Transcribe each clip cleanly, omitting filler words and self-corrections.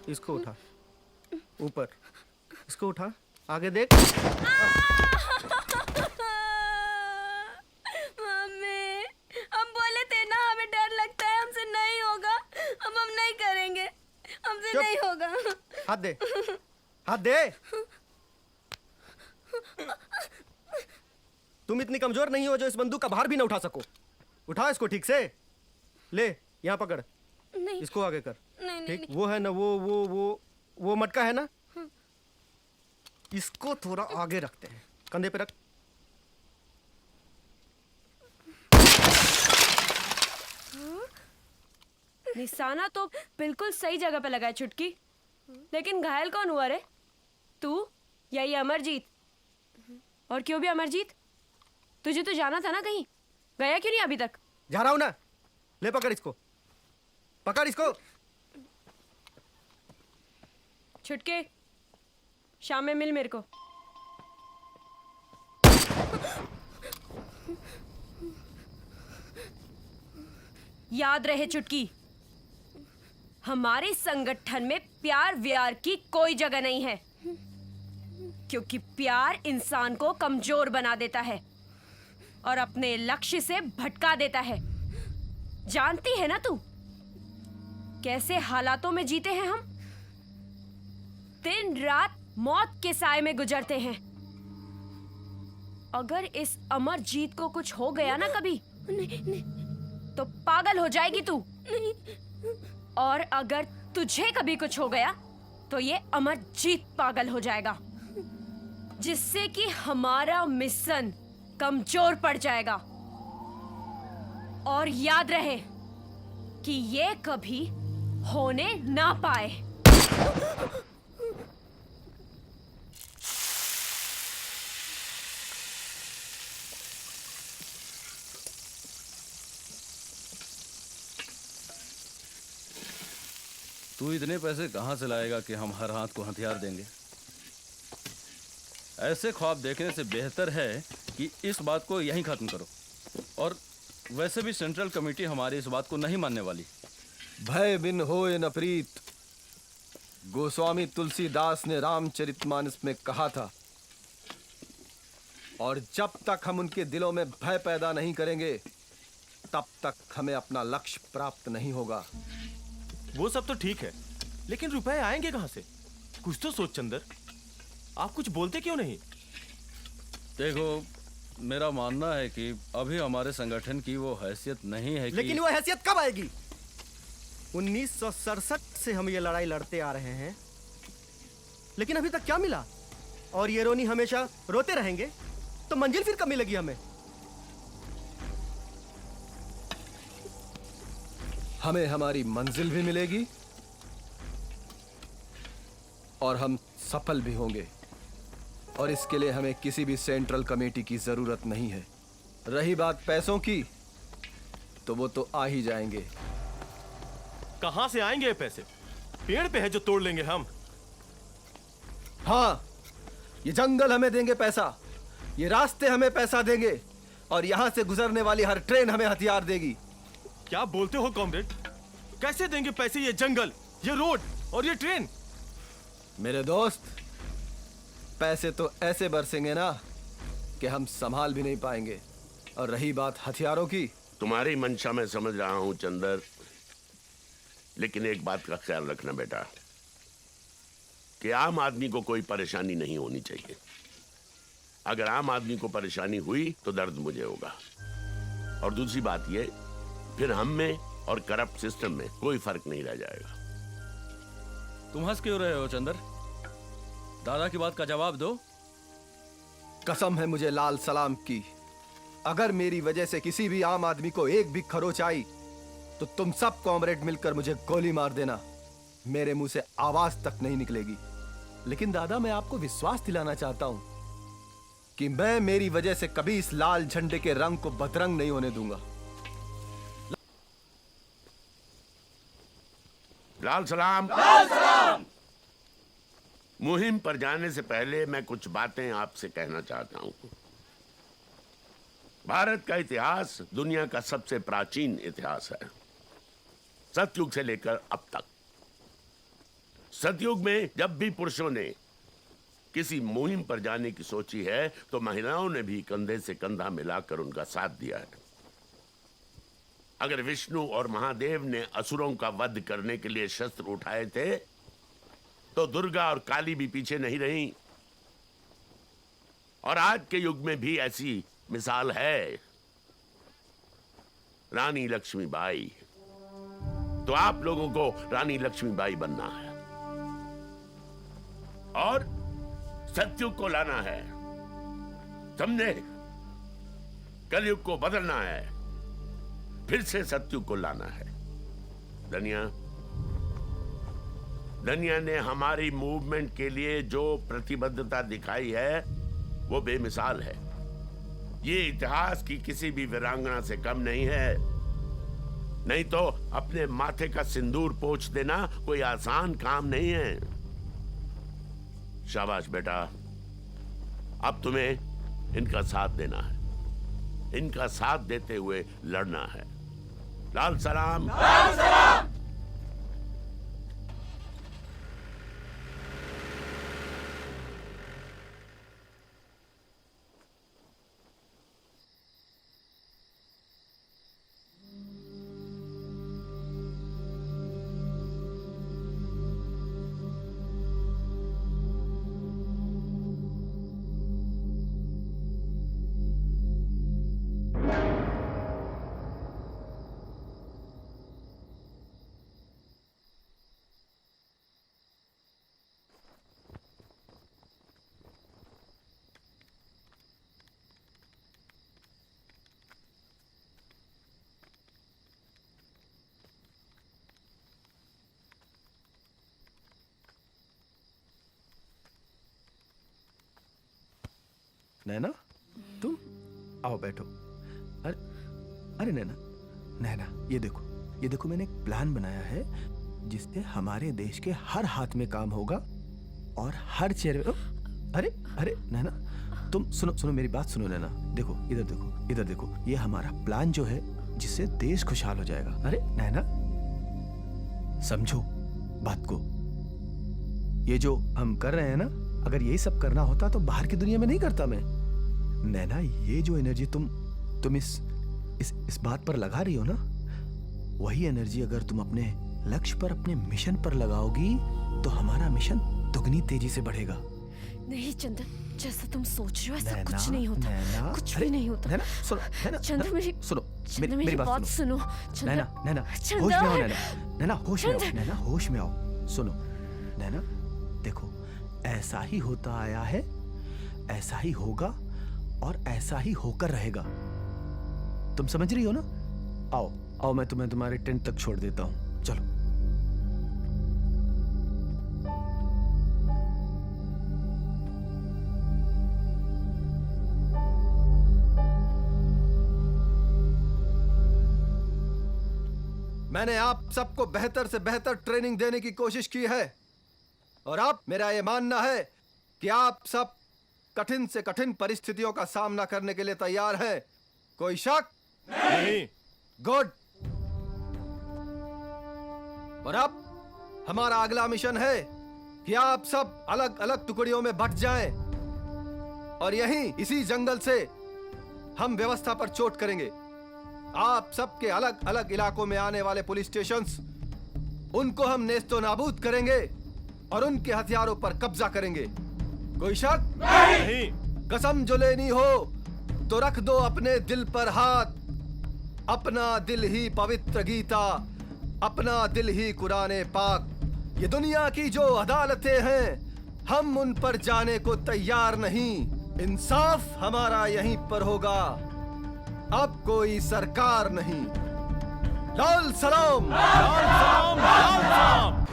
इसको उठा, ऊपर, इसको उठा, आगे देख। मम्मी, हम बोले थे ना हमें डर लगता है, हमसे नहीं होगा, हम नहीं करेंगे, हमसे चुप। नहीं होगा। हाथ दे, हाथ दे। तुम इतनी कमजोर नहीं हो जो इस बंदूक का भार भी ना उठा सको। उठा इसको ठीक से, ले यहाँ पकड़, नहीं, इसको आगे कर। नहीं, ठीक, नहीं। वो है ना, वो मटका है ना, इसको थोड़ा आगे रखते हैं, कंधे पे रख। निशाना तो बिल्कुल सही जगह पे लगा है चुटकी, लेकिन घायल कौन हुआ रे? तू या ये अमरजीत? और क्यों भी अमरजीत? तुझे तो जाना था ना कहीं, गया क्यों नहीं अभी तक? जा रहा हूं ना, ले पकड़ इसको, पकड़ इसको। छुटके, शाम में मिल मेरे को। याद रहे चुटकी, हमारे संगठन में प्यार व्यार की कोई जगह नहीं है, क्योंकि प्यार इंसान को कमजोर बना देता है और अपने लक्ष्य से भटका देता है। जानती है ना तू कैसे हालातों में जीते हैं हम? दिन रात मौत के साए में गुजरते हैं। अगर इस अमरजीत को कुछ हो गया ना कभी, नहीं, तो पागल हो जाएगी तू। नहीं। और अगर तुझे कभी कुछ हो गया तो ये अमरजीत पागल हो जाएगा, जिससे कि हमारा मिशन कमजोर पड़ जाएगा। और याद रहे कि ये कभी होने ना पाए। तू इतने पैसे कहाँ से लाएगा कि हम हर हाथ को हथियार देंगे? ऐसे ख्वाब देखने से बेहतर है कि इस बात को यहीं खत्म करो। और वैसे भी सेंट्रल कमेटी हमारी इस बात को नहीं मानने वाली। भय बिन होए न प्रीत, गोस्वामी तुलसीदास ने रामचरितमानस में कहा था। और जब तक हम उनके दिलों में भय पैदा नहीं करेंगे, तब तक हमें अपना लक्ष्य प्राप्त नहीं होगा। वो सब तो ठीक है, लेकिन रुपए आएंगे कहां से? कुछ तो सोच चंदर, आप कुछ बोलते क्यों नहीं? देखो, मेरा मानना है कि अभी हमारे संगठन की वो हैसियत नहीं है कि... लेकिन वो हैसियत कब आएगी? 1967 से हम ये लड़ाई लड़ते आ रहे हैं, लेकिन अभी तक क्या मिला? और ये रोनी हमेशा रोते रहेंगे तो मंजिल फिर कब मिलेगी हमें? हमें हमारी मंजिल भी मिलेगी और हम सफल भी होंगे। और इसके लिए हमें किसी भी सेंट्रल कमेटी की जरूरत नहीं है। रही बात पैसों की, तो वो तो आ ही जाएंगे। कहां से आएंगे ये पैसे? पेड़ पे है जो तोड़ लेंगे हम। हाँ, ये जंगल हमें देंगे पैसा, ये रास्ते हमें पैसा देंगे, और यहां से गुजरने वाली हर ट्रेन हमें हथियार देगी। क्या बोलते हो कॉमरेड? कैसे देंगे पैसे ये जंगल, ये रोड और ये ट्रेन? मेरे दोस्त, पैसे तो ऐसे बरसेंगे ना कि हम संभाल भी नहीं पाएंगे। और रही बात हथियारों की, तुम्हारी मंशा मैं समझ रहा हूं चंदर, लेकिन एक बात का ख्याल रखना बेटा, कि आम आदमी को कोई परेशानी नहीं होनी चाहिए। अगर आम आदमी को परेशानी हुई तो दर्द मुझे होगा। और दूसरी बात ये, फिर हम में और करप्ट सिस्टम में कोई फर्क नहीं रह जाएगा। तुम हंस क्यों रहे हो चंदर? दादा की बात का जवाब दो। कसम है मुझे लाल सलाम की, अगर मेरी वजह से किसी भी आम आदमी को एक भी खरोच आई तो तुम सब कॉमरेड मिलकर मुझे गोली मार देना। मेरे मुंह से आवाज तक नहीं निकलेगी। लेकिन दादा, मैं आपको विश्वास दिलाना चाहता हूं कि मैं मेरी वजह से कभी इस लाल झंडे के रंग को बदरंग नहीं होने दूंगा। लाल सलाम। लाल सलाम। मुहिम पर जाने से पहले मैं कुछ बातें आपसे कहना चाहता हूं। भारत का इतिहास दुनिया का सबसे प्राचीन इतिहास है, सतयुग से लेकर अब तक। सतयुग में जब भी पुरुषों ने किसी मुहिम पर जाने की सोची है तो महिलाओं ने भी कंधे से कंधा मिलाकर उनका साथ दिया है। अगर विष्णु और महादेव ने असुरों का वध करने के लिए शस्त्र उठाए थे तो दुर्गा और काली भी पीछे नहीं रहीं। और आज के युग में भी ऐसी मिसाल है, रानी लक्ष्मीबाई। तो आप लोगों को रानी लक्ष्मीबाई बनना है और सतयुग को लाना है, समझे? कलयुग को बदलना है, फिर से सतयुग को लाना है। धनिया ने हमारी मूवमेंट के लिए जो प्रतिबद्धता दिखाई है वो बेमिसाल है। ये इतिहास की किसी भी वीरांगना से कम नहीं है। नहीं तो अपने माथे का सिंदूर पोंछ देना कोई आसान काम नहीं है। शाबाश बेटा, अब तुम्हें इनका साथ देना है, इनका साथ देते हुए लड़ना है। लाल सलाम। लाल सलाम। नैना, तुम आओ बैठो। अरे अरे नैना, नैना ये देखो मैंने एक प्लान बनाया है जिससे हमारे देश के हर हाथ में काम होगा और हर चेहरे में। अरे अरे नैना, तुम सुनो मेरी बात सुनो नैना। देखो इधर देखो, ये हमारा प्लान जो है जिससे देश खुशहाल हो जाएगा। अरे नैना, समझो बात को। ये जो हम कर रहे हैं ना, अगर यही सब करना होता तो बाहर की दुनिया में नहीं करता मैं। नैना, ये जो एनर्जी तुम इस बात पर लगा रही हो ना, वही एनर्जी अगर तुम अपने लक्ष्य पर, अपने मिशन पर लगाओगी तो हमारा मिशन दुगनी तेजी से बढ़ेगा। नहीं चंदन, जैसा तुम सोच रहे हो ऐसा नैना, कुछ नहीं होता। नैना, कुछ भी नहीं होता। नैना, सुनो, नैना, चंदन मेरी मेरी बात सुनो। नैना, होश में आओ नैना, होश में आओ नैना, होश में आओ। सुनो नैना, देखो ऐसा ही होता आया है, ऐसा ही होगा और ऐसा ही होकर रहेगा। तुम समझ रही हो ना? आओ मैं तुम्हें तुम्हारे टेंट तक छोड़ देता हूं, चलो। मैंने आप सबको बेहतर से बेहतर ट्रेनिंग देने की कोशिश की है और अब मेरा यह मानना है कि आप सब कठिन से कठिन परिस्थितियों का सामना करने के लिए तैयार हैं। कोई शक? नहीं। गुड। और अब हमारा अगला मिशन है कि आप सब अलग अलग टुकड़ियों में बंट जाएं और यहीं इसी जंगल से हम व्यवस्था पर चोट करेंगे। आप सबके अलग अलग इलाकों में आने वाले पुलिस स्टेशंस, उनको हम नेस्तो नाबूद करेंगे और उनके हथियारों पर कब्जा करेंगे। कोई शक? नहीं। कसम जो लेनी हो तो रख दो अपने दिल पर हाथ। अपना दिल ही पवित्र गीता, अपना दिल ही कुराने पाक। ये दुनिया की जो अदालतें हैं, हम उन पर जाने को तैयार नहीं। इंसाफ हमारा यहीं पर होगा, अब कोई सरकार नहीं। लाल सलाम। लाल सलाम। लाल सलाम।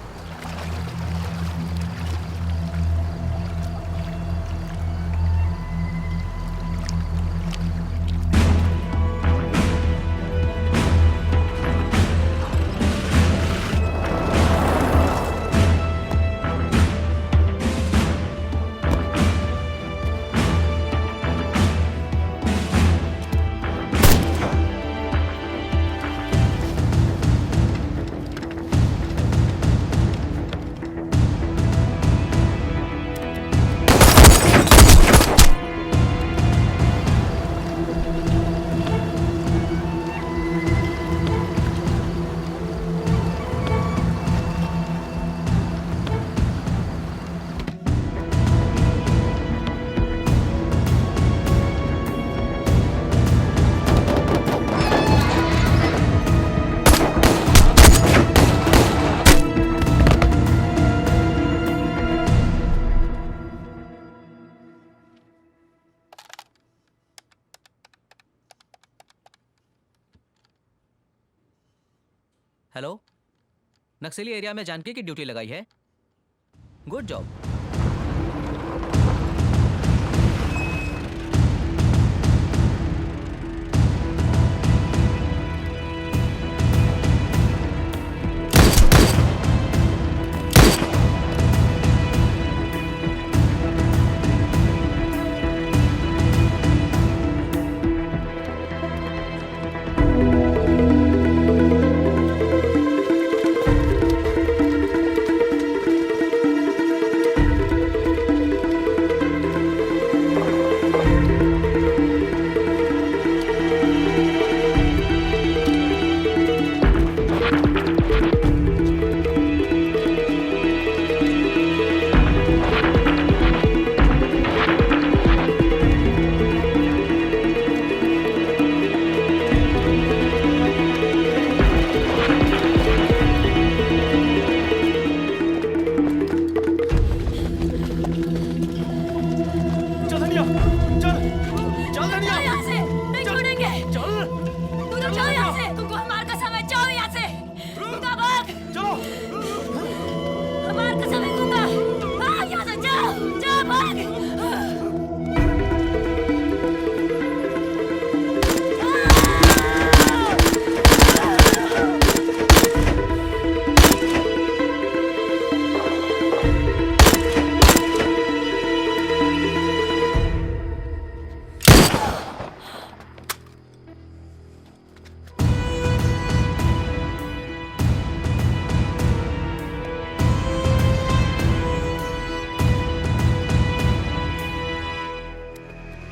हेलो, नक्सली एरिया में जानकी की ड्यूटी लगाई है। Good job. चल धनिया, चल चल धनिया, यहाँ से नहीं छोड़ेंगे। चल तू तो जाओ यहाँ से, तुमको हमार कसम है, जाओ यहाँ से। गूंगा भाग, चलो। हमार कसम है गूंगा। हाँ, यहाँ से जाओ, जाओ भाग।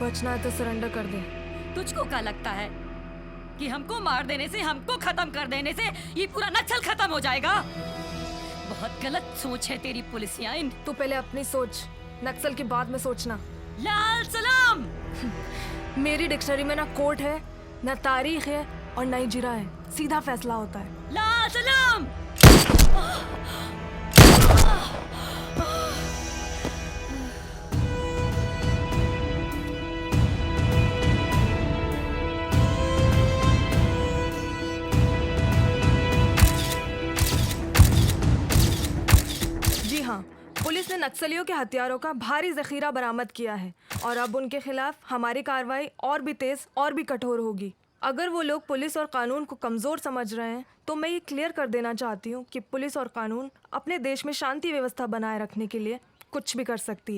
बचना है तो सरेंडर कर दे। तुझको क्या लगता है कि हमको मार देने से, हमको खत्म कर देने से ये पूरा नक्सल खत्म हो जाएगा? बहुत गलत सोच है तेरी पुलिसिया। इन तू पहले अपनी सोच, नक्सल की बाद में सोचना। लाल सलाम। मेरी डिक्शनरी में ना कोर्ट है, ना तारीख है और ना ही जिरा है। सीधा फैसला होता है। लाल सलाम। जी हाँ, पुलिस ने नक्सलियों के हथियारों का भारी जखीरा बरामद किया है और अब उनके खिलाफ हमारी कार्रवाई और भी तेज और भी कठोर होगी। अगर वो लोग पुलिस और कानून को कमज़ोर समझ रहे हैं तो मैं ये क्लियर कर देना चाहती हूँ कि पुलिस और कानून अपने देश में शांति व्यवस्था बनाए रखने के लिए कुछ भी कर सकती है।